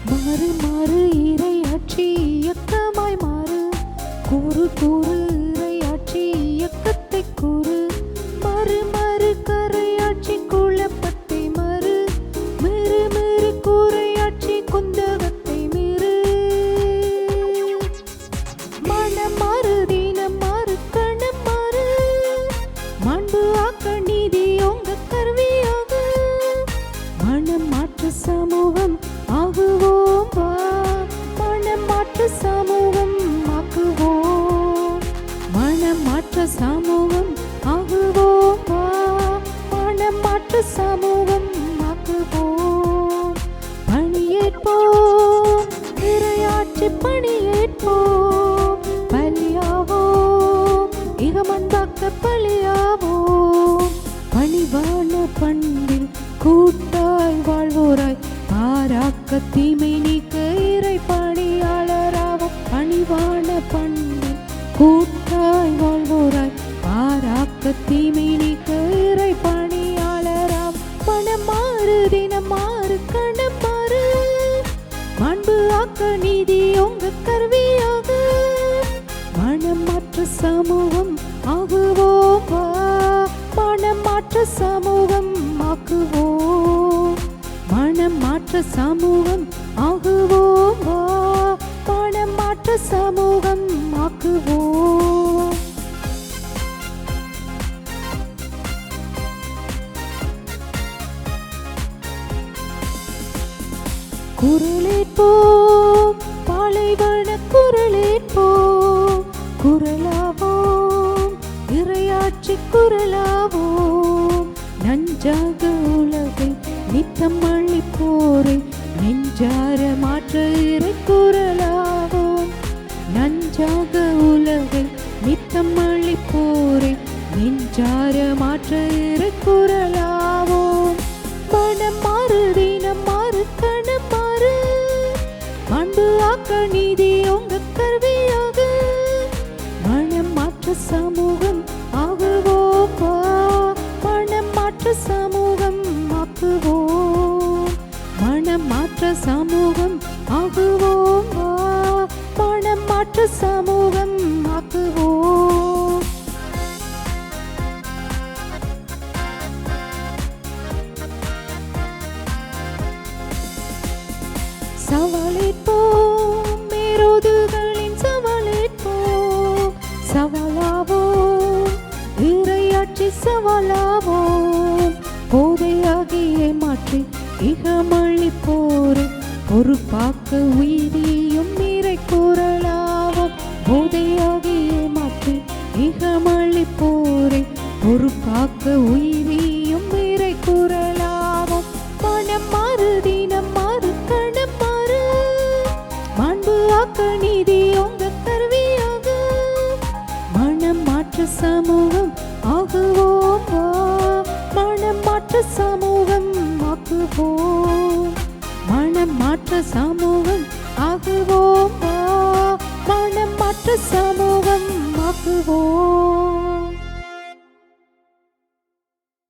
மாறு மாறு இறையாட்சி இயக்கமாய் மாறு, கூறு கூறு இறையாட்சி இயக்கத்தை கூறு, மறு மறு கரையாட்சி குழப்பத்தை மறு, மிரு மிரு கூரையாட்சி குந்தகத்தை மிரு. மனம் மாறு தீனம் மாறு கணம் மாறு, மாண்பு ஆக்க நீதி உங்க கருவியாக, மனம் மாற்று சமூகம் ஆகுவோம் வா, மனம் மாற்று சமூகம் ஆக்குவோம், மனம் மாற்ற சமூகம் ஆகுவோம் வா, மனம் மாற்ற சமூகம் ஆக்குவோம். பணியேற்போம் இறையாட்சி பணியேற்போம், பலியாவோம் இகமந்தாக்க பலியாவோம். பணிவான பண்பில் கூட்டாய் வாழ்வோராய், பாராக்க தீமை நீக்க இறை பணியாளராவோம். பணிவான பண்பில் கூட்டாய் வாழ்வோராய், பாராக்க தீமை நீக்க இறை பணியாளராவோம். மனம் மாறு தினம் மாறு கணம் மாறு, மாண்பு ஆக்க நீதி உங்க கருவியாக, மனம் மாற்ற சமூகம் ஆகுவோம் வா, மனம் மாற்ற சமூகம் ஆக்குவோம், மனம் மாற்ற சமூகம் ஆகுவோம் வா, மனம் மாற்ற சமூகம் ஆக்குவோம். குரலேற்போம் பாலைவன குரலேற்போம், குரலாவோம் இறையாட்சி குரலாவோம். நஞ்சாக உலகை நித்தம் அழிப்போரை, நெஞ்சார மாற்ற இறை குரலாவோம். நஞ்சாக உலகை நித்தம் அழிப்போரை, நெஞ்சார மாற்ற இறை குரலாவோம். மனம் மாறு தினம் மாறு கணம் மாறு, மாண்பு ஆக்க நீதி உங்க கருவியாக, மனம் மாற்ற சமூகம் ஆகுவோம் வா, மனம் மாற்ற சமூகம் ஆக்குவோம், மனம் மாற்ற சமூகம் ஆகுவோம் வா, மனம் மாற்ற சமூகம் ஆக்குவோம். சவாலேற்போம் மேரோதுகளின் சவாலேற்போம், சவாலாவோம் இறையாட்சி சவாலாவோம். போதையாகிய மாற்றி இகமளிப்போரை, பொறுப்பாக்க உயிரியும் இறை குரலாவோம். போதையாகிய மாற்றி இகமளிப்போரை, பொறுப்பாக்க உயிரியும் இறை குரலாவோம். மனம் மாறு தினம் மாறு கணம் மாறு, மாண்பு ஆக்க நீதி உங்க கருவியாக, மனம் மாற்ற சமூகம் ஆகுவோம் வா, மனம் மாற்ற சமூகம் ஆக்குவோம், மனம் மாற்ற சமூகம் ஆகுவோம் வா, மனம் மாற்ற சமூகம் ஆக்குவோம்.